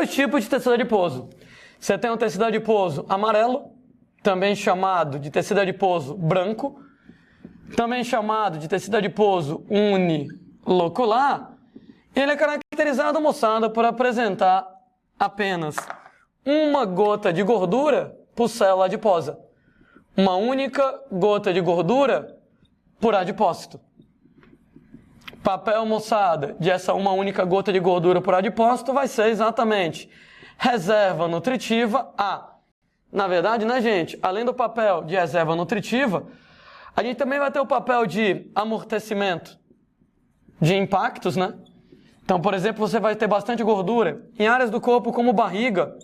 dois tipos de tecido adiposo. Você tem um tecido adiposo amarelo, também chamado de tecido adiposo branco, também chamado de tecido adiposo unilocular. Ele é caracterizado, moçada, por apresentar apenas uma gota de gordura por célula adiposa. Uma única gota de gordura por adipócito. Papel, moçada, de essa uma única gota de gordura por adipócito vai ser exatamente reserva nutritiva A. Na verdade, né, gente? Além do papel de reserva nutritiva, a gente também vai ter o papel de amortecimento de impactos, né? Então, por exemplo, você vai ter bastante gordura em áreas do corpo como barriga,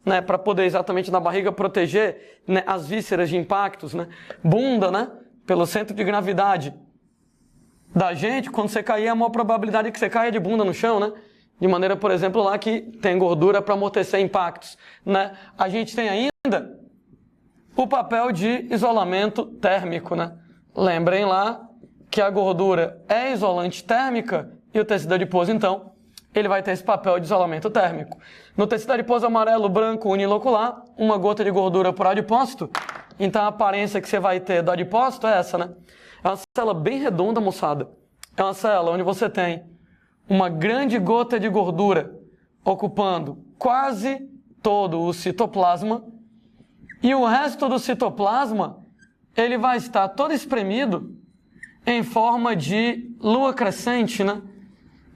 né, para poder exatamente na barriga proteger, né, as vísceras de impactos, né? Bunda, né, pelo centro de gravidade da gente, quando você cair, a maior probabilidade é que você caia de bunda no chão, né? De maneira, por exemplo, lá que tem gordura para amortecer impactos, né? A gente tem ainda o papel de isolamento térmico, né? Lembrem lá que a gordura é isolante térmica e o tecido adiposo, então, ele vai ter esse papel de isolamento térmico. No tecido adiposo amarelo, branco, unilocular, uma gota de gordura por adipócito. Então, a aparência que você vai ter do adipócito é essa, né? É uma célula bem redonda, moçada. É uma célula onde você tem uma grande gota de gordura ocupando quase todo o citoplasma. E o resto do citoplasma, ele vai estar todo espremido em forma de lua crescente, né?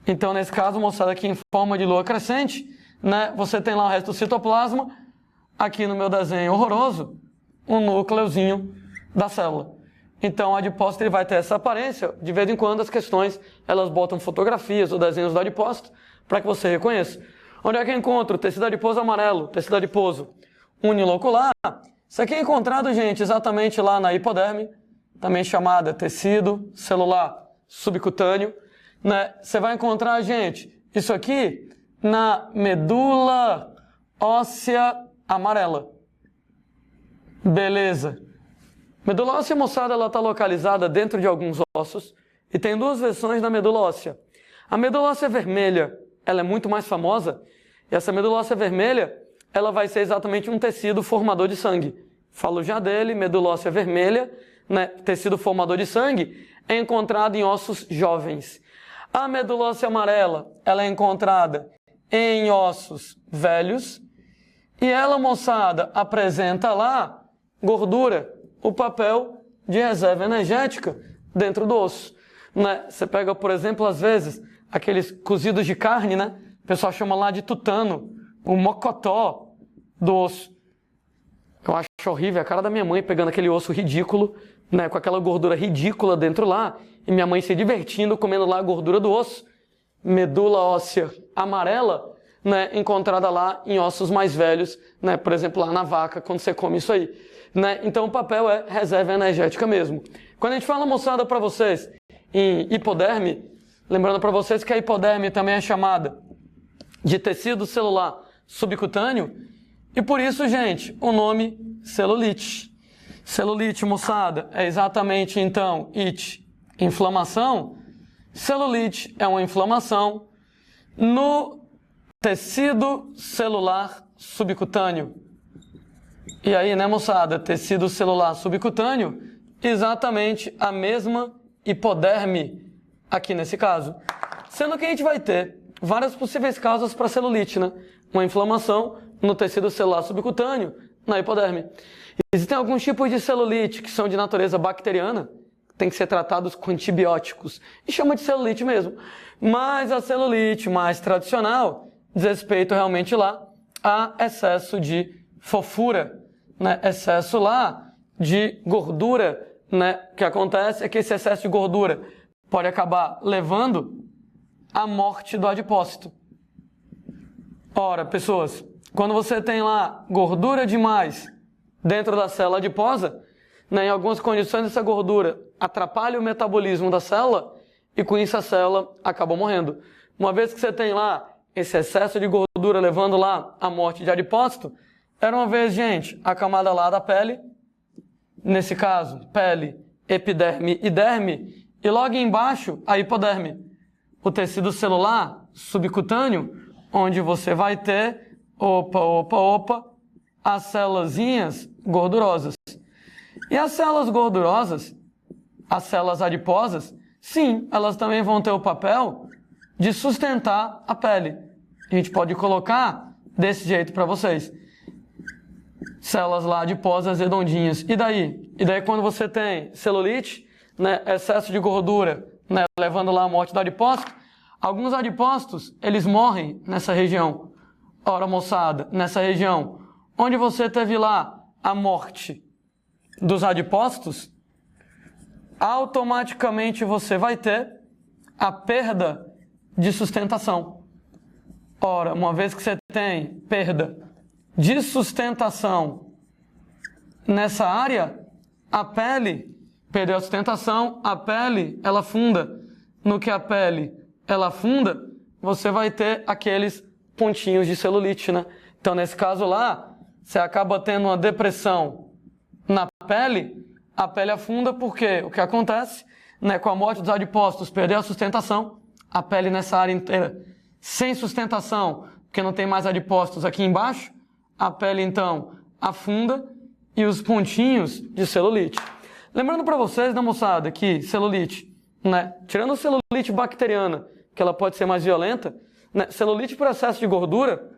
Então, nesse caso, moçada, aqui em forma de lua crescente, né? Você tem lá o resto do citoplasma, aqui no meu desenho horroroso, um núcleozinho da célula. Então, o adipócito ele vai ter essa aparência. De vez em quando, as questões, elas botam fotografias ou desenhos do adipócito para que você reconheça. Onde é que eu encontro? Tecido adiposo amarelo, tecido adiposo unilocular. Isso aqui é encontrado, gente, exatamente lá na hipoderme, também chamada tecido celular subcutâneo, né? Você vai encontrar, gente, isso aqui na medula óssea amarela. Beleza. Medula óssea, moçada, ela está localizada dentro de alguns ossos e tem duas versões da medula óssea. A medula óssea vermelha, ela é muito mais famosa, e essa medula óssea vermelha, ela vai ser exatamente um tecido formador de sangue. Falo já dele, medula óssea vermelha, né? Tecido formador de sangue, é encontrado em ossos jovens. A medula óssea amarela, ela é encontrada em ossos velhos, e ela, moçada, apresenta lá gordura, o papel de reserva energética dentro do osso, né? Você pega, por exemplo, às vezes, aqueles cozidos de carne, né? O pessoal chama lá de tutano, o mocotó do osso. Eu acho horrível, a cara da minha mãe pegando aquele osso ridículo, né? Com aquela gordura ridícula dentro lá, e minha mãe se divertindo, comendo lá a gordura do osso. Medula óssea amarela, né? Encontrada lá em ossos mais velhos, né? Por exemplo, lá na vaca, quando você come isso aí. Né? Então o papel é reserva energética mesmo. Quando a gente fala, moçada, para vocês em hipoderme, lembrando para vocês que a hipoderme também é chamada de tecido celular subcutâneo, e por isso, gente, o nome celulite. Celulite, moçada, é exatamente então inflamação. Celulite é uma inflamação no tecido celular subcutâneo. E aí, né, moçada, tecido celular subcutâneo, exatamente a mesma hipoderme aqui nesse caso. Sendo que a gente vai ter várias possíveis causas para celulite, né? Uma inflamação no tecido celular subcutâneo, na hipoderme. Existem alguns tipos de celulite que são de natureza bacteriana, tem que ser tratados com antibióticos, e chama de celulite mesmo. Mas a celulite mais tradicional diz respeito realmente lá a excesso de fofura, né? Excesso lá de gordura, né? O que acontece é que esse excesso de gordura pode acabar levando à morte do adipócito. Ora, pessoas, quando você tem lá gordura demais dentro da célula adiposa, né, em algumas condições essa gordura atrapalha o metabolismo da célula e com isso a célula acaba morrendo. Uma vez que você tem lá esse excesso de gordura levando lá à morte de adipócito, era uma vez, gente, a camada lá da pele, nesse caso, pele, epiderme e derme, e logo embaixo a hipoderme, o tecido celular subcutâneo, onde você vai ter, as célulazinhas gordurosas. E as células gordurosas, as células adiposas, sim, elas também vão ter o papel de sustentar a pele. A gente pode colocar desse jeito para vocês. Células lá adiposas redondinhas. E daí? E daí quando você tem celulite, né, excesso de gordura, né, levando lá a morte do adipócito, alguns adipócitos, eles morrem nessa região. Ora, moçada, nessa região onde você teve lá a morte dos adipócitos, automaticamente você vai ter a perda de sustentação. Ora, uma vez que você tem perda de sustentação nessa área, a pele perdeu a sustentação, a pele ela afunda. No que a pele ela afunda, você vai ter aqueles pontinhos de celulite, né? Então, nesse caso lá, você acaba tendo uma depressão na pele, a pele afunda porque o que acontece, né, com a morte dos adipócitos, perdeu a sustentação, a pele nessa área inteira sem sustentação, porque não tem mais adipócitos aqui embaixo, a pele então afunda e os pontinhos de celulite. Lembrando para vocês, né, moçada, que celulite, né, tirando a celulite bacteriana, que ela pode ser mais violenta, né, celulite por excesso de gordura,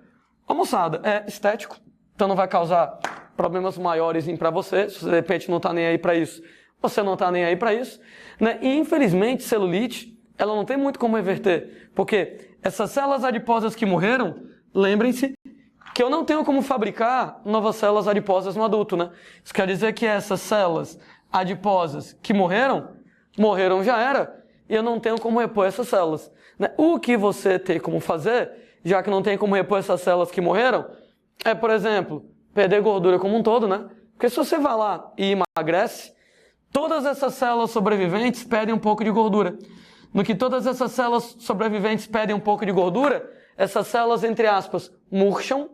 ó, moçada, é estético, então não vai causar problemas maiores para você, se você de repente não está nem aí para isso, você não está nem aí para isso, né? E infelizmente celulite, ela não tem muito como reverter, porque essas células adiposas que morreram, lembrem-se que eu não tenho como fabricar novas células adiposas no adulto, né? Isso quer dizer que essas células adiposas que morreram já era, e eu não tenho como repor essas células, né? O que você tem como fazer, já que não tem como repor essas células que morreram, é, por exemplo, perder gordura como um todo, né? Porque se você vai lá e emagrece, todas essas células sobreviventes perdem um pouco de gordura. No que todas essas células sobreviventes perdem um pouco de gordura, essas células, entre aspas, murcham.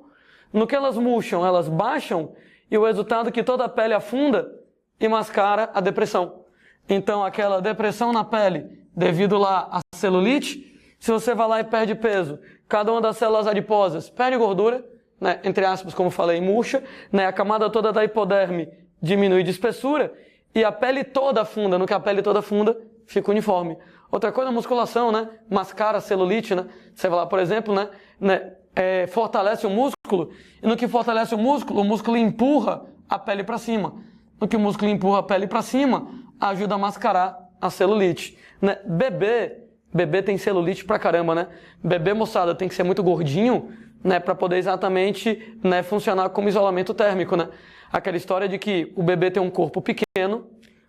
No que elas murcham, elas baixam, e o resultado é que toda a pele afunda e mascara a depressão. Então, aquela depressão na pele, devido lá à celulite, se você vai lá e perde peso, cada uma das células adiposas perde gordura, né, entre aspas, como falei, murcha, né, a camada toda da hipoderme diminui de espessura e a pele toda afunda. No que a pele toda afunda, fica uniforme. Outra coisa, a musculação, né, mascara a celulite, né, você vai lá, por exemplo, né, fortalece o músculo, e no que fortalece o músculo empurra a pele para cima. No que o músculo empurra a pele para cima, ajuda a mascarar a celulite, né. Bebê tem celulite pra caramba, né? Bebê, moçada, tem que ser muito gordinho, né, para poder exatamente, né, funcionar como isolamento térmico, né? Aquela história de que o bebê tem um corpo pequeno,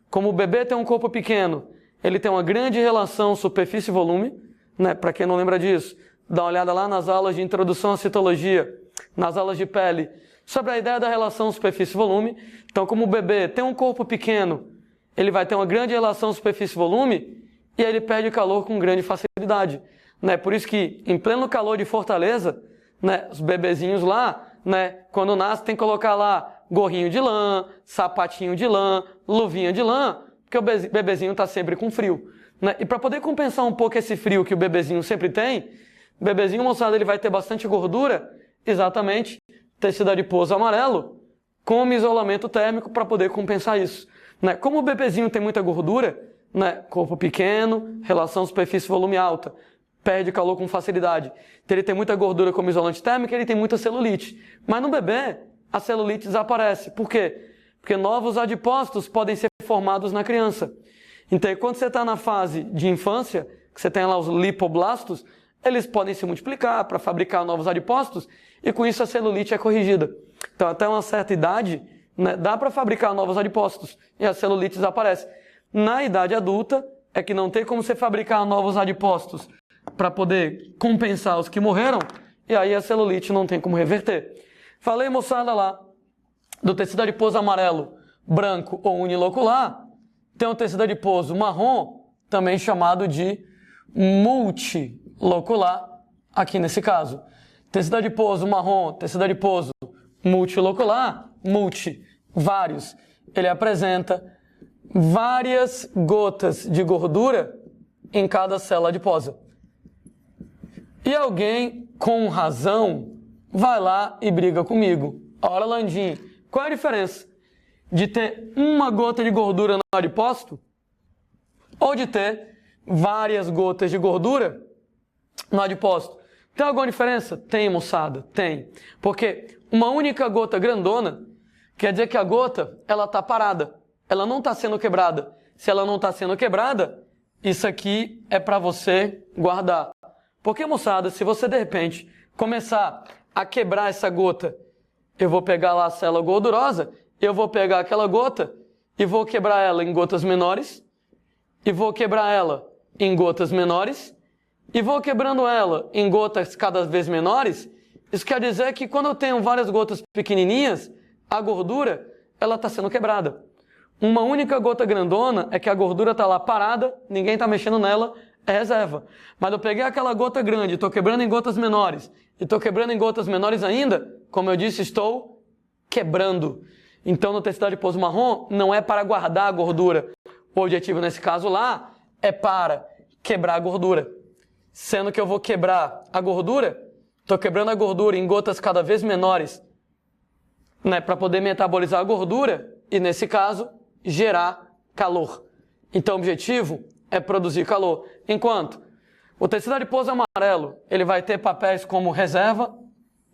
como o bebê tem um corpo pequeno, ele tem uma grande relação superfície e volume, né? Para quem não lembra disso, dá uma olhada lá nas aulas de introdução à citologia, nas aulas de pele, sobre a ideia da relação superfície e volume. Então, como o bebê tem um corpo pequeno, ele vai ter uma grande relação superfície e volume, e aí ele perde calor com grande facilidade, né? Por isso que, em pleno calor de Fortaleza, né, os bebezinhos lá, né, quando nasce tem que colocar lá gorrinho de lã, sapatinho de lã, luvinha de lã, porque o bebezinho está sempre com frio, né? E para poder compensar um pouco esse frio que o bebezinho sempre tem, o bebezinho, moçada, ele vai ter bastante gordura, exatamente, tecido adiposo amarelo, como isolamento térmico para poder compensar isso, né? Como o bebezinho tem muita gordura, né, corpo pequeno, relação superfície-volume alta, perde calor com facilidade. Então, ele tem muita gordura como isolante térmico, ele tem muita celulite. Mas no bebê, a celulite desaparece. Por quê? Porque novos adipócitos podem ser formados na criança. Então, quando você está na fase de infância, que você tem lá os lipoblastos, eles podem se multiplicar para fabricar novos adipócitos, e com isso a celulite é corrigida. Então, até uma certa idade, né, dá para fabricar novos adipócitos, e a celulite desaparece. Na idade adulta, é que não tem como você fabricar novos adipócitos para poder compensar os que morreram, e aí a celulite não tem como reverter. Falei, moçada, lá, do tecido adiposo amarelo, branco ou unilocular, tem o tecido adiposo marrom, também chamado de multilocular, aqui nesse caso. Tecido adiposo marrom, tecido adiposo multilocular, vários. Ele apresenta várias gotas de gordura em cada célula adiposa. E alguém, com razão, vai lá e briga comigo. Ora, Landim, qual é a diferença de ter uma gota de gordura no adipócito ou de ter várias gotas de gordura no adipócito? Tem alguma diferença? Tem, moçada, tem. Porque uma única gota grandona quer dizer que a gota, ela está parada. Ela não está sendo quebrada. Se ela não está sendo quebrada, isso aqui é para você guardar. Porque, moçada, se você de repente começar a quebrar essa gota, eu vou pegar lá a célula gordurosa, eu vou pegar aquela gota e vou quebrar ela em gotas menores, e vou quebrar ela em gotas menores, e vou quebrando ela em gotas cada vez menores. Isso quer dizer que quando eu tenho várias gotas pequenininhas, a gordura, ela está sendo quebrada. Uma única gota grandona é que a gordura está lá parada, ninguém está mexendo nela, é reserva. Mas eu peguei aquela gota grande, estou quebrando em gotas menores, e estou quebrando em gotas menores ainda, como eu disse, estou quebrando. Então, no tecido adiposo marrom, não é para guardar a gordura. O objetivo nesse caso lá é para quebrar a gordura. Sendo que eu vou quebrar a gordura, estou quebrando a gordura em gotas cada vez menores, né, para poder metabolizar a gordura e, nesse caso, gerar calor. Então, o objetivo é produzir calor. Enquanto o tecido adiposo amarelo, ele vai ter papéis como reserva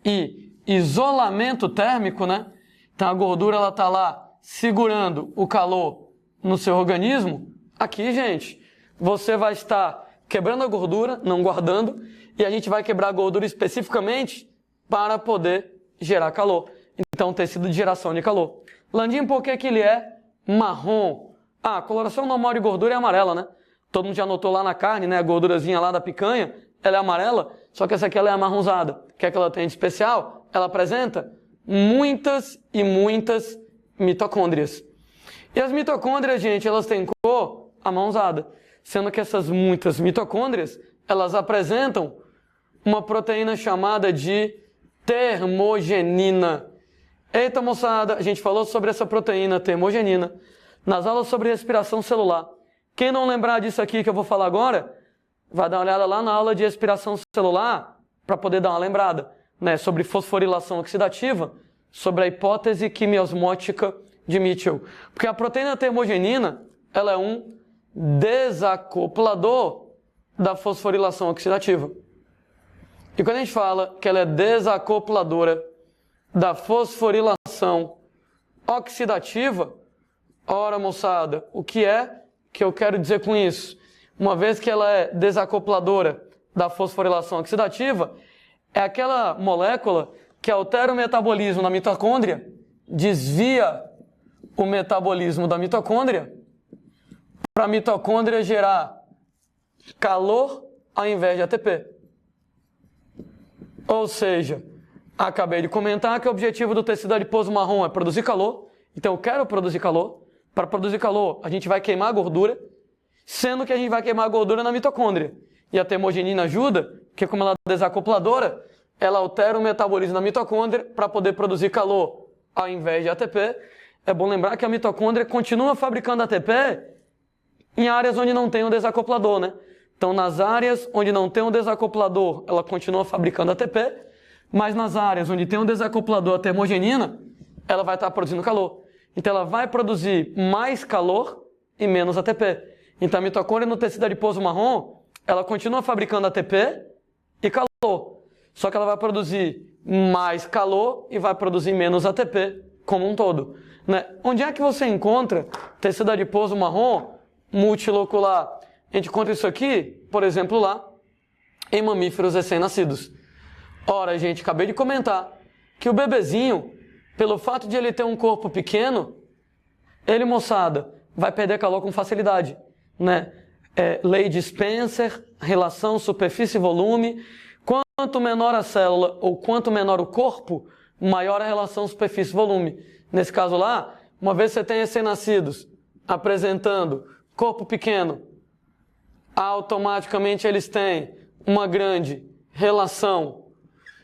e isolamento térmico, né? Então, a gordura, ela está lá segurando o calor no seu organismo. Aqui, gente, você vai estar quebrando a gordura, não guardando, e a gente vai quebrar a gordura especificamente para poder gerar calor. Então, tecido de geração de calor. Landim, por que ele é marrom? A coloração normal de gordura é amarela, né? Todo mundo já notou lá na carne, né? A gordurazinha lá da picanha, ela é amarela, só que essa aqui ela é amarronzada. O que é que ela tem de especial? Ela apresenta muitas e muitas mitocôndrias. E as mitocôndrias, gente, elas têm cor amarronzada. Sendo que essas muitas mitocôndrias, elas apresentam uma proteína chamada de termogenina. Eita, moçada, a gente falou sobre essa proteína termogenina nas aulas sobre respiração celular. Quem não lembrar disso aqui que eu vou falar agora, vai dar uma olhada lá na aula de respiração celular para poder dar uma lembrada, né, sobre fosforilação oxidativa, sobre a hipótese quimiosmótica de Mitchell. Porque a proteína termogenina, ela é um desacoplador da fosforilação oxidativa. E quando a gente fala que ela é desacopladora da fosforilação oxidativa, ora, moçada, o que é que eu quero dizer com isso? Uma vez que ela é desacopladora da fosforilação oxidativa, é aquela molécula que altera o metabolismo na mitocôndria, desvia o metabolismo da mitocôndria para a mitocôndria gerar calor ao invés de ATP. Ou seja, acabei de comentar que o objetivo do tecido adiposo marrom é produzir calor. Então eu quero produzir calor. Para produzir calor, a gente vai queimar a gordura, sendo que a gente vai queimar a gordura na mitocôndria. E a termogenina ajuda, porque como ela é desacopladora, ela altera o metabolismo da mitocôndria para poder produzir calor ao invés de ATP. É bom lembrar que a mitocôndria continua fabricando ATP em áreas onde não tem um desacoplador, né? Então, nas áreas onde não tem um desacoplador, ela continua fabricando ATP, mas nas áreas onde tem um desacoplador, a termogenina, ela vai estar produzindo calor. Então, ela vai produzir mais calor e menos ATP. Então, a mitocôndria no tecido adiposo marrom, ela continua fabricando ATP e calor. Só que ela vai produzir mais calor e vai produzir menos ATP como um todo, né? Onde é que você encontra tecido adiposo marrom multilocular? A gente encontra isso aqui, por exemplo, lá em mamíferos recém-nascidos. Ora, gente, acabei de comentar que o bebezinho, pelo fato de ele ter um corpo pequeno, ele, moçada, vai perder calor com facilidade, né? Lei de Spencer, relação superfície e volume. Quanto menor a célula ou quanto menor o corpo, maior a relação superfície e volume. Nesse caso lá, uma vez você tem recém-nascidos apresentando corpo pequeno, automaticamente eles têm uma grande relação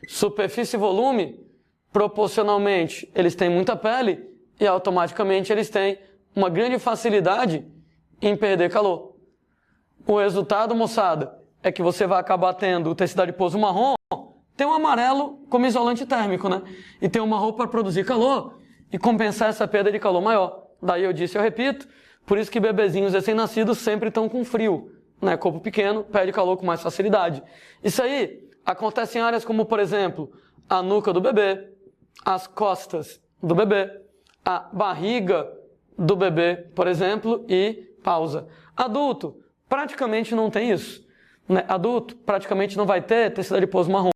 superfície e volume, proporcionalmente eles têm muita pele e automaticamente eles têm uma grande facilidade em perder calor. O resultado, moçada, é que você vai acabar tendo o tecido adiposo marrom, tem um amarelo como isolante térmico, né? E tem um marrom para produzir calor e compensar essa perda de calor maior. Daí eu disse, eu repito, por isso que bebezinhos recém-nascidos sempre estão com frio, né? Corpo pequeno perde calor com mais facilidade. Isso aí acontece em áreas como, por exemplo, a nuca do bebê, as costas do bebê, a barriga do bebê, por exemplo, e pausa. Adulto praticamente não tem isso, né? Adulto praticamente não vai ter tecido adiposo marrom.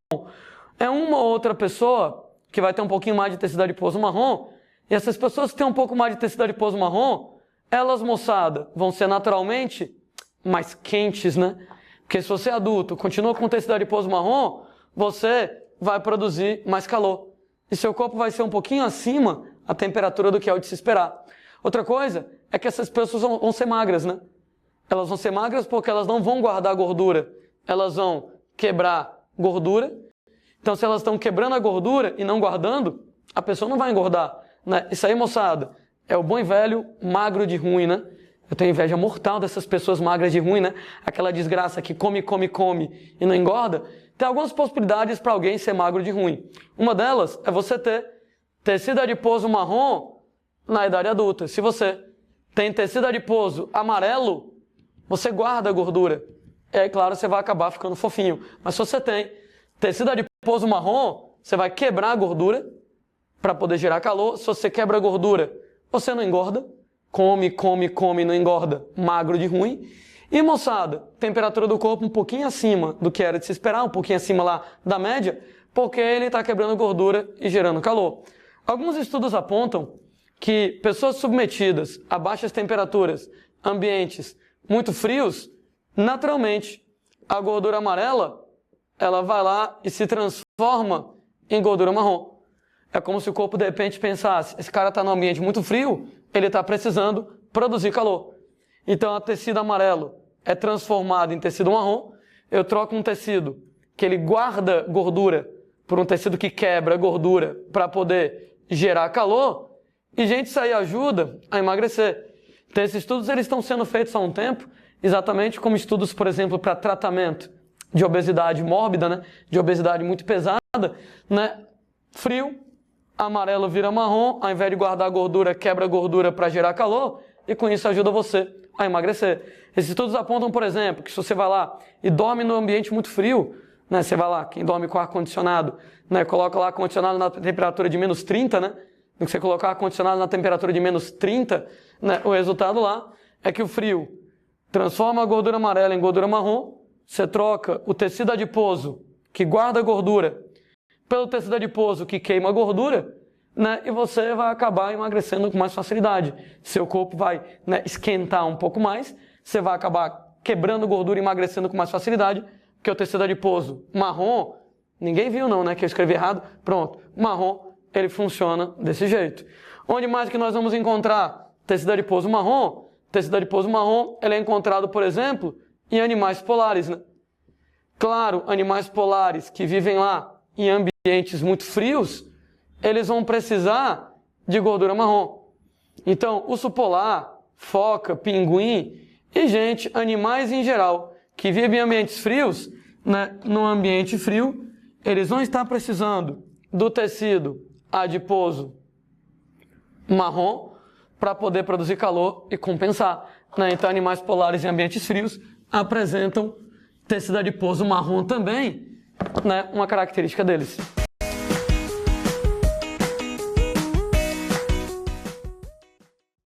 É uma ou outra pessoa que vai ter um pouquinho mais de tecido adiposo marrom, e essas pessoas que têm um pouco mais de tecido adiposo marrom, elas, moçada, vão ser naturalmente mais quentes, né? Porque se você é adulto, continua com tecido adiposo marrom, você vai produzir mais calor. E seu corpo vai ser um pouquinho acima a temperatura do que é o de se esperar. Outra coisa é que essas pessoas vão ser magras, né? Elas vão ser magras porque elas não vão guardar gordura. Elas vão quebrar gordura. Então, se elas estão quebrando a gordura e não guardando, a pessoa não vai engordar, né? Isso aí, moçada, é o bom e velho magro de ruim, né? Eu tenho inveja mortal dessas pessoas magras de ruim, né? Aquela desgraça que come e não engorda. Tem algumas possibilidades para alguém ser magro de ruim. Uma delas é você ter tecido adiposo marrom na idade adulta. Se você tem tecido adiposo amarelo, você guarda a gordura. E aí, claro, você vai acabar ficando fofinho. Mas se você tem tecido adiposo marrom, você vai quebrar a gordura para poder gerar calor. Se você quebra a gordura, você não engorda. Come, não engorda. Magro de ruim. E, moçada, temperatura do corpo um pouquinho acima do que era de se esperar, um pouquinho acima lá da média, porque ele está quebrando gordura e gerando calor. Alguns estudos apontam que pessoas submetidas a baixas temperaturas, ambientes muito frios, naturalmente, a gordura amarela, ela vai lá e se transforma em gordura marrom. É como se o corpo, de repente, pensasse, esse cara está num ambiente muito frio, ele está precisando produzir calor. Então, o tecido amarelo é transformado em tecido marrom. Eu troco um tecido que ele guarda gordura por um tecido que quebra gordura para poder gerar calor. E, gente, isso aí ajuda a emagrecer. Então, esses estudos eles estão sendo feitos há um tempo, exatamente como estudos, por exemplo, para tratamento de obesidade mórbida, né? De obesidade muito pesada, né? Frio, amarelo vira marrom, ao invés de guardar gordura, quebra gordura para gerar calor, e com isso ajuda você a emagrecer. Esses estudos apontam, por exemplo, que se você vai lá e dorme num ambiente muito frio, né? Você vai lá, quem dorme com ar-condicionado, né? Coloca lá ar-condicionado na temperatura de menos 30, né? Se você colocar ar-condicionado na temperatura de menos 30, né? O resultado lá é que o frio transforma a gordura amarela em gordura marrom, você troca o tecido adiposo, que guarda gordura, pelo tecido adiposo, que queima gordura, né? E você vai acabar emagrecendo com mais facilidade. Seu corpo vai, né, esquentar um pouco mais, você vai acabar quebrando gordura e emagrecendo com mais facilidade, porque o tecido adiposo marrom, ninguém viu não, né, que eu escrevi errado, pronto, marrom, ele funciona desse jeito. Onde mais que nós vamos encontrar tecido adiposo marrom? Tecido adiposo marrom, ele é encontrado, por exemplo, em animais polares, né? Claro, animais polares que vivem lá em ambientes muito frios, eles vão precisar de gordura marrom. Então, urso polar, foca, pinguim e, gente, animais em geral que vivem em ambientes frios, né, no ambiente frio, eles vão estar precisando do tecido adiposo marrom para poder produzir calor e compensar, né? Então, animais polares em ambientes frios apresentam tecido adiposo marrom também, né, uma característica deles.